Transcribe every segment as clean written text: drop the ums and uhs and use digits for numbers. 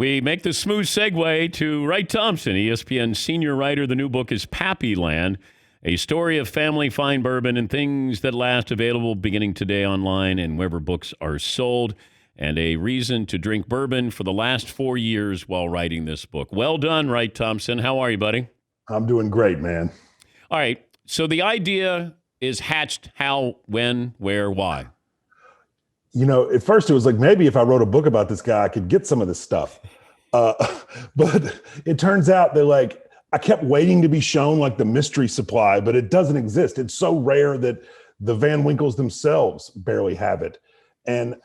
We make the smooth segue to Wright Thompson, ESPN senior writer. The new book is Pappyland, a story of family fine bourbon and things that last, available beginning today online and wherever books are sold, and a reason to drink bourbon for the last 4 years while writing this book. Well done, Wright Thompson. How are you, buddy? I'm doing great, man. All right. So the idea is hatched how, when, where, why? You know, at first it was like, maybe if I wrote a book about this guy, I could get some of this stuff. But it turns out that, like, I kept waiting to be shown like the mystery supply, but it doesn't exist. It's so rare that the Van Winkles themselves barely have it. And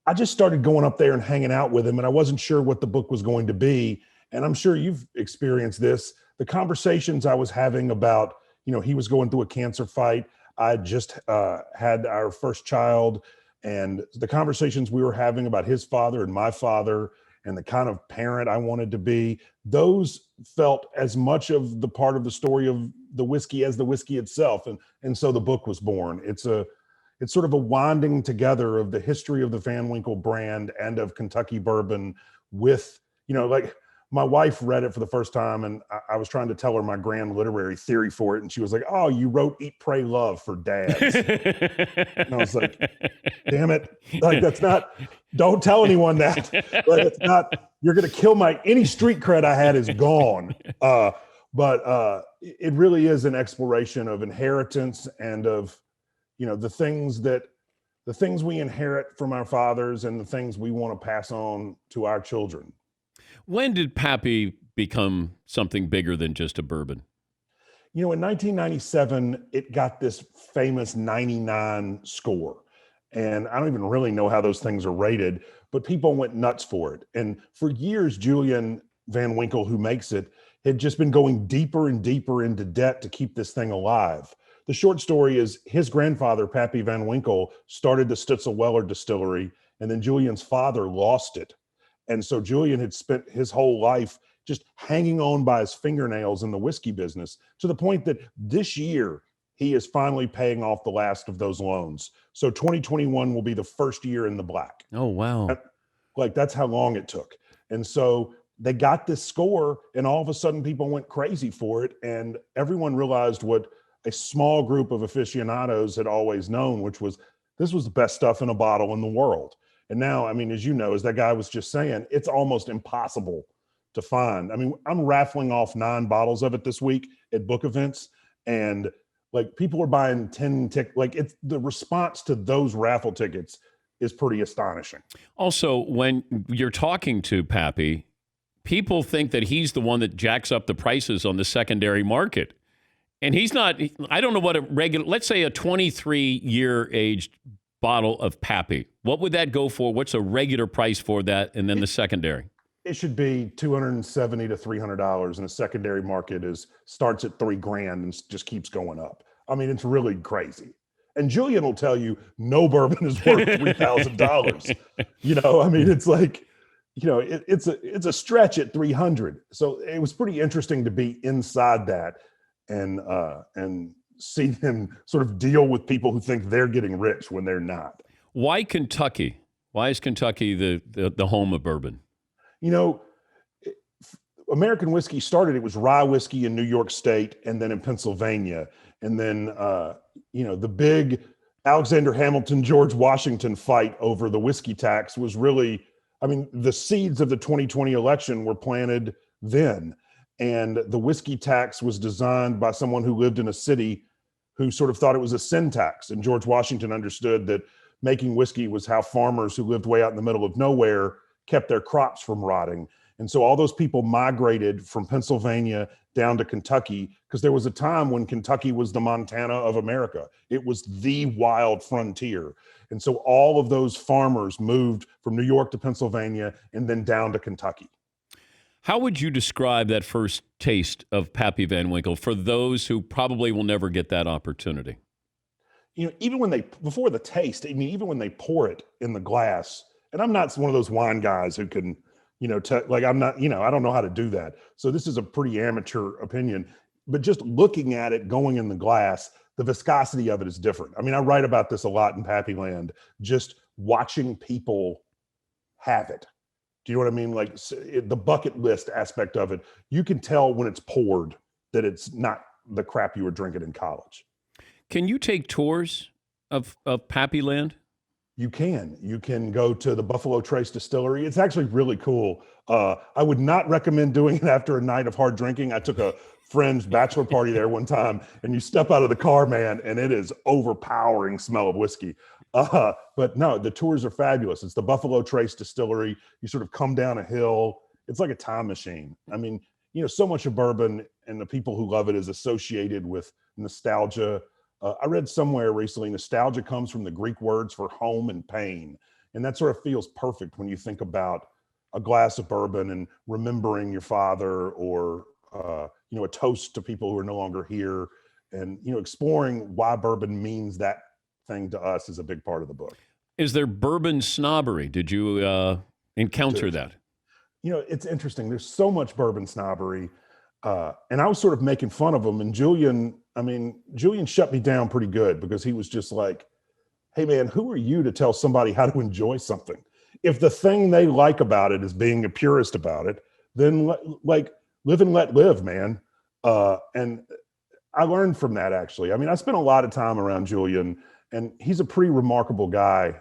I just started going up there and hanging out with him, and I wasn't sure what the book was going to be. And I'm sure you've experienced this. The conversations I was having about, you know, he was going through a cancer fight. I just had our first child. And the conversations we were having about his father and my father and the kind of parent I wanted to be, those felt as much of the part of the story of the whiskey as the whiskey itself. And so the book was born. It's sort of a winding together of the history of the Van Winkle brand and of Kentucky bourbon with, you know, like, my wife read it for the first time, and I was trying to tell her my grand literary theory for it. And she was like, "Oh, you wrote Eat, Pray, Love for dads." And I was like, damn it. Like, that's not, don't tell anyone that. Like, it's not, you're going to kill any street cred I had is gone. But it really is an exploration of inheritance and of, you know, the things we inherit from our fathers and the things we want to pass on to our children. When did Pappy become something bigger than just a bourbon? You know, in 1997, it got this famous 99 score. And I don't even really know how those things are rated, but people went nuts for it. And for years, Julian Van Winkle, who makes it, had just been going deeper and deeper into debt to keep this thing alive. The short story is his grandfather, Pappy Van Winkle, started the Stutzel-Weller distillery, and then Julian's father lost it. And so Julian had spent his whole life just hanging on by his fingernails in the whiskey business, to the point that this year he is finally paying off the last of those loans. So 2021 will be the first year in the black. Oh, wow. Like, that's how long it took. And so they got this score, and all of a sudden people went crazy for it. And everyone realized what a small group of aficionados had always known, which was, this was the best stuff in a bottle in the world. And now, I mean, as you know, as that guy was just saying, it's almost impossible to find. I mean, I'm raffling off 9 bottles of it this week at book events, and like, people are buying 10 tickets. Like, it's the response to those raffle tickets is pretty astonishing. Also, when you're talking to Pappy, people think that he's the one that jacks up the prices on the secondary market. And he's not. I don't know what a regular, let's say a 23-year aged bottle of Pappy, what would that go for? What's a regular price for that? And then the secondary? It should be $270 to $300, and the secondary market starts at $3,000 and just keeps going up. I mean, it's really crazy. And Julian will tell you no bourbon is worth $3,000. You know, I mean, it's like, you know, it's a stretch at 300. So it was pretty interesting to be inside that and see them sort of deal with people who think they're getting rich when they're not. Why Kentucky? Why is Kentucky the home of bourbon? You know, American whiskey started, it was rye whiskey in New York State and then in Pennsylvania. And then, you know, the big Alexander Hamilton, George Washington fight over the whiskey tax was really, I mean, the seeds of the 2020 election were planted then. And the whiskey tax was designed by someone who lived in a city who sort of thought it was a sin tax. And George Washington understood that making whiskey was how farmers who lived way out in the middle of nowhere kept their crops from rotting. And so all those people migrated from Pennsylvania down to Kentucky, because there was a time when Kentucky was the Montana of America. It was the wild frontier. And so all of those farmers moved from New York to Pennsylvania and then down to Kentucky. How would you describe that first taste of Pappy Van Winkle for those who probably will never get that opportunity? You know, even when before the taste, I mean, even when they pour it in the glass, and I'm not one of those wine guys who can, you know, I'm not, you know, I don't know how to do that. So this is a pretty amateur opinion, but just looking at it going in the glass, the viscosity of it is different. I mean, I write about this a lot in Pappyland, just watching people have it. Do you know what I mean? Like the bucket list aspect of it, you can tell when it's poured that it's not the crap you were drinking in college. Can you take tours of Pappyland? You can go to the Buffalo Trace Distillery. It's actually really cool. I would not recommend doing it after a night of hard drinking. I took a friend's bachelor party there one time, and you step out of the car, man, and it is overpowering smell of whiskey. But no, the tours are fabulous. It's the Buffalo Trace Distillery. You sort of come down a hill. It's like a time machine. I mean, so much of bourbon and the people who love it is associated with nostalgia. I read somewhere recently, nostalgia comes from the Greek words for home and pain. And that sort of feels perfect when you think about a glass of bourbon and remembering your father, or, a toast to people who are no longer here. And, exploring why bourbon means that thing to us is a big part of the book. Is there bourbon snobbery? Did you encounter that? It's interesting. There's so much bourbon snobbery. And I was sort of making fun of them. And Julian shut me down pretty good, because he was just like, hey man, who are you to tell somebody how to enjoy something? If the thing they like about it is being a purist about it, then live and let live, man. And I learned from that, actually. I mean, I spent a lot of time around Julian, and he's a pretty remarkable guy.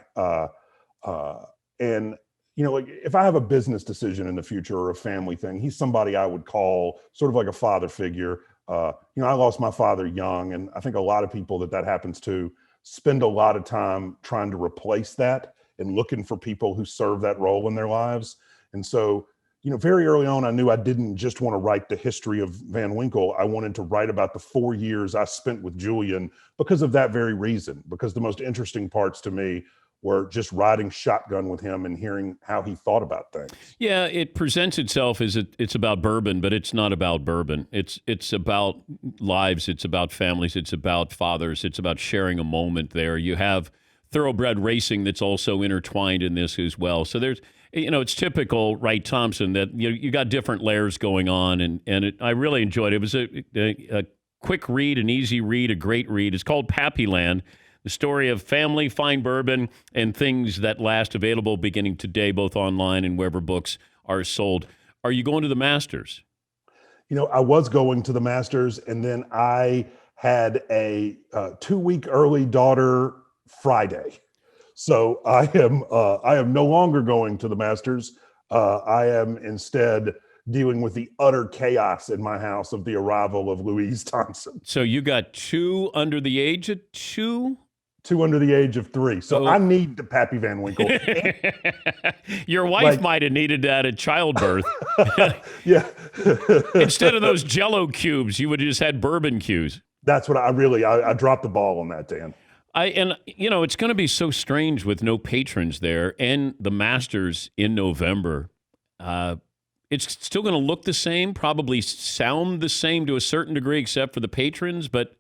And if I have a business decision in the future or a family thing, he's somebody I would call sort of like a father figure. I lost my father young, and I think a lot of people that happens to spend a lot of time trying to replace that and looking for people who serve that role in their lives. And so, very early on, I knew I didn't just want to write the history of Van Winkle. I wanted to write about the 4 years I spent with Julian because of that very reason, because the most interesting parts to me were just riding shotgun with him and hearing how he thought about things. Yeah, it presents itself as it's about bourbon, but it's not about bourbon. It's about lives. It's about families. It's about fathers. It's about sharing a moment there. You have thoroughbred racing that's also intertwined in this as well. So there's, it's typical Wright Thompson that you got different layers going on, and I really enjoyed it. It was a quick read, an easy read, a great read. It's called Pappyland. The story of family, fine bourbon, and things that last, available beginning today, both online and wherever books are sold. Are you going to the Masters? I was going to the Masters, and then I had a 2-week early daughter Friday. So I am no longer going to the Masters. I am instead dealing with the utter chaos in my house of the arrival of Louise Thompson. So you got 2 under the age of 2? 2 under the age of 3. So I need the Pappy Van Winkle. Your wife might have needed that at childbirth. Yeah. Instead of those Jell-O cubes, you would have just had bourbon cues. That's what I dropped the ball on that, Dan. It's going to be so strange with no patrons there and the Masters in November. It's still going to look the same, probably sound the same to a certain degree, except for the patrons. But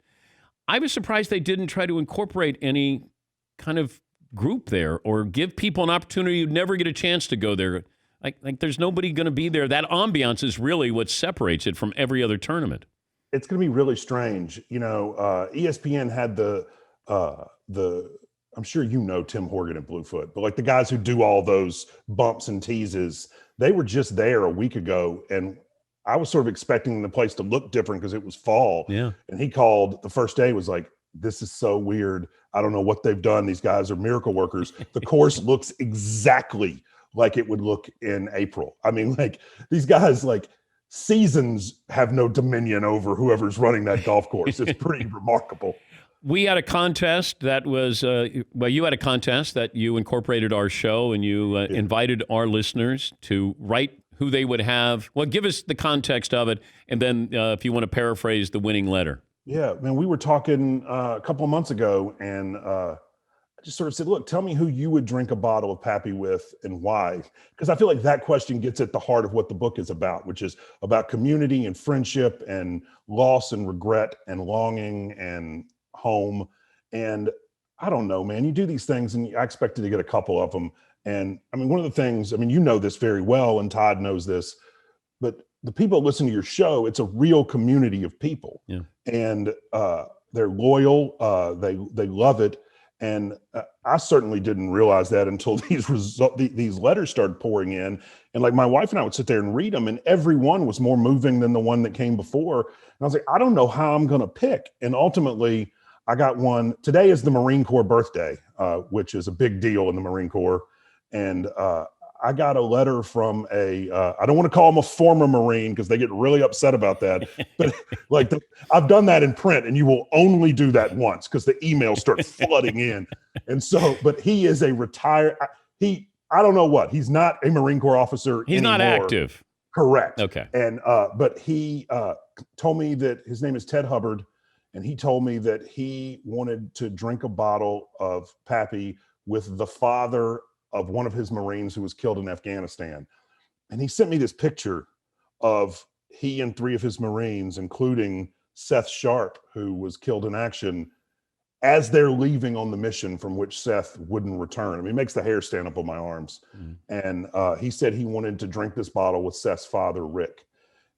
I was surprised they didn't try to incorporate any kind of group there or give people an opportunity who'd never get a chance to go there. Like there's nobody going to be there. That ambiance is really what separates it from every other tournament. It's going to be really strange. ESPN had the I'm sure Tim Horgan and Bluefoot, but like the guys who do all those bumps and teases, they were just there a week ago, and I was sort of expecting the place to look different because it was fall. Yeah. And he called the first day, was like, this is so weird. I don't know what they've done. These guys are miracle workers. The course looks exactly like it would look in April. I mean, like these guys, like seasons have no dominion over whoever's running that golf course. It's pretty remarkable. We had a contest that was, you had a contest that you incorporated our show, and you invited our listeners to write who they would have. Well, give us the context of it, and then if you want to paraphrase the winning letter. Yeah, man, we were talking a couple of months ago, and I just sort of said, look, tell me who you would drink a bottle of Pappy with and why. Because I feel like that question gets at the heart of what the book is about, which is about community and friendship and loss and regret and longing and home. And I don't know, man, you do these things and I expected to get a couple of them. And I mean, one of the things, I mean, you know this very well, and Todd knows this, but the people that listen to your show, it's a real community of people. Yeah. And they're loyal. They love it. And I certainly didn't realize that until these letters started pouring in. And like my wife and I would sit there and read them, and every one was more moving than the one that came before. And I was like, I don't know how I'm going to pick. And ultimately, I got one. Today is the Marine Corps birthday, which is a big deal in the Marine Corps. And I got a letter from I don't want to call him a former Marine because they get really upset about that. But like I've done that in print, and you will only do that once because the emails start flooding in. And so, but he is a retired, I don't know what, he's not a Marine Corps officer He's anymore. not active. Correct. Okay. And, but he told me that his name is Ted Hubbard. And he told me that he wanted to drink a bottle of Pappy with the father of one of his Marines who was killed in Afghanistan. And he sent me this picture of he and 3 of his Marines, including Seth Sharp, who was killed in action, as they're leaving on the mission from which Seth wouldn't return. I mean, it makes the hair stand up on my arms. And he said he wanted to drink this bottle with Seth's father, Rick.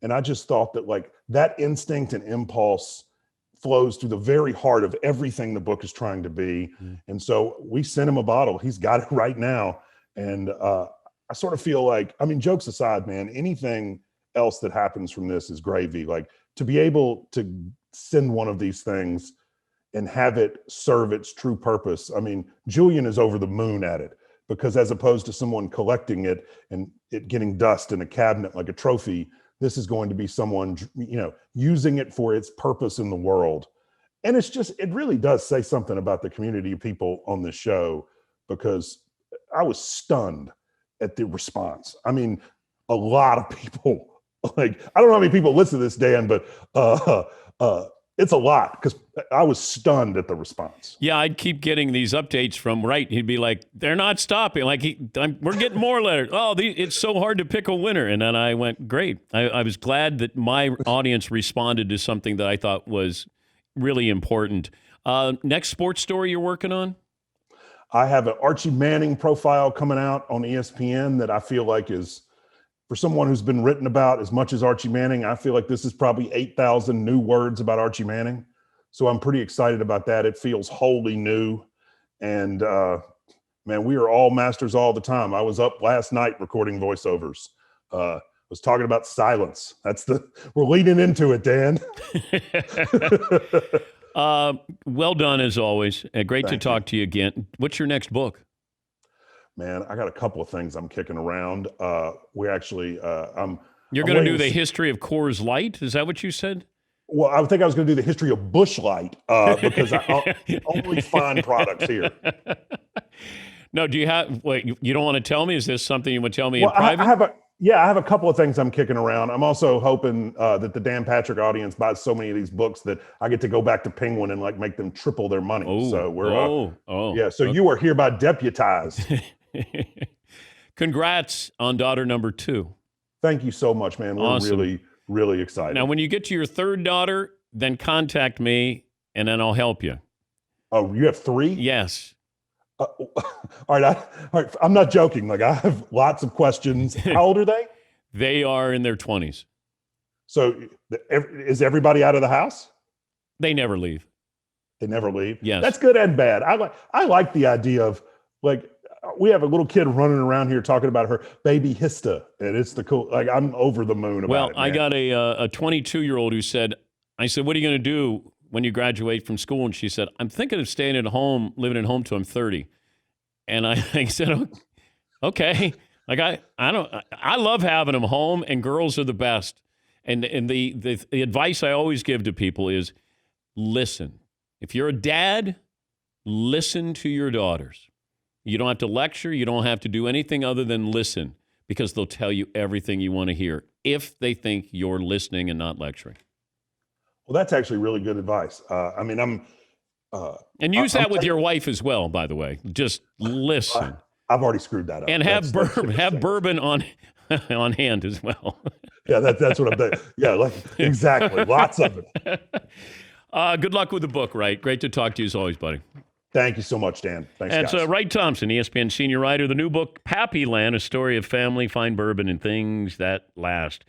And I just thought that like that instinct and impulse flows through the very heart of everything the book is trying to be. And so we sent him a bottle. He's got it right now. And I sort of feel like, I mean, jokes aside, man, anything else that happens from this is gravy. Like to be able to send one of these things and have it serve its true purpose. I mean, Julian is over the moon at it, because as opposed to someone collecting it and it getting dust in a cabinet like a trophy, this is going to be someone, you know, using it for its purpose in the world. And it's just, it really does say something about the community of people on this show, because I was stunned at the response. I mean, a lot of people, like, I don't know how many people listen to this, Dan, but it's a lot, because I was stunned at the response. Yeah, I'd keep getting these updates from Wright. He'd be like, they're not stopping. Like, we're getting more letters. Oh, it's so hard to pick a winner. And then I went, great. I was glad that my audience responded to something that I thought was really important. Next sports story you're working on? I have an Archie Manning profile coming out on ESPN that I feel like is, for someone who's been written about as much as Archie Manning, I feel like this is probably 8,000 new words about Archie Manning. So I'm pretty excited about that. It feels wholly new. And man, we are all masters all the time. I was up last night recording voiceovers. Was talking about silence. We're leading into it, Dan. Well done as always. Great to talk to you again. What's your next book? Man, I got a couple of things I'm kicking around. We actually, You're going to do the history of Coors Light? Is that what you said? Well, I think I was going to do the history of Busch Light because I only find products here. No, do you have? Wait, you don't want to tell me? Is this something you would tell me in private? I have a couple of things I'm kicking around. I'm also hoping that the Dan Patrick audience buys so many of these books that I get to go back to Penguin and like make them triple their money. So we're So you are hereby deputized. Congrats on daughter number 2. Thank you so much, man. We're awesome. really excited. Now, when you get to your 3rd daughter, then contact me, and then I'll help you. Oh, you have 3? Yes. All right. I'm not joking. Like, I have lots of questions. How old are they? They are in their 20s. So is everybody out of the house? They never leave. They never leave? Yes. That's good and bad. I like the idea of, like, we have a little kid running around here talking about her baby Hista, and it's the cool, like, I'm over the moon about it. Well, I got a 22-year-old who said, I said, what are you going to do when you graduate from school? And she said, I'm thinking of staying at home, living at home till I'm 30. And I said, okay. Like, I love having them home, and girls are the best. And the advice I always give to people is listen. If you're a dad, listen to your daughters. You don't have to lecture. You don't have to do anything other than listen, because they'll tell you everything you want to hear if they think you're listening and not lecturing. Well, that's actually really good advice. I mean, and use that with your wife as well, by the way. Just listen. I've already screwed that up. And have bourbon on hand as well. Yeah, that's what I'm doing. Yeah, like, exactly. Lots of it. Good luck with the book, Wright. Great to talk to you as always, buddy. Thank you so much, Dan. Thanks, guys. That's Wright Thompson, ESPN senior writer. The new book, Pappyland, a story of family, fine bourbon, and things that last.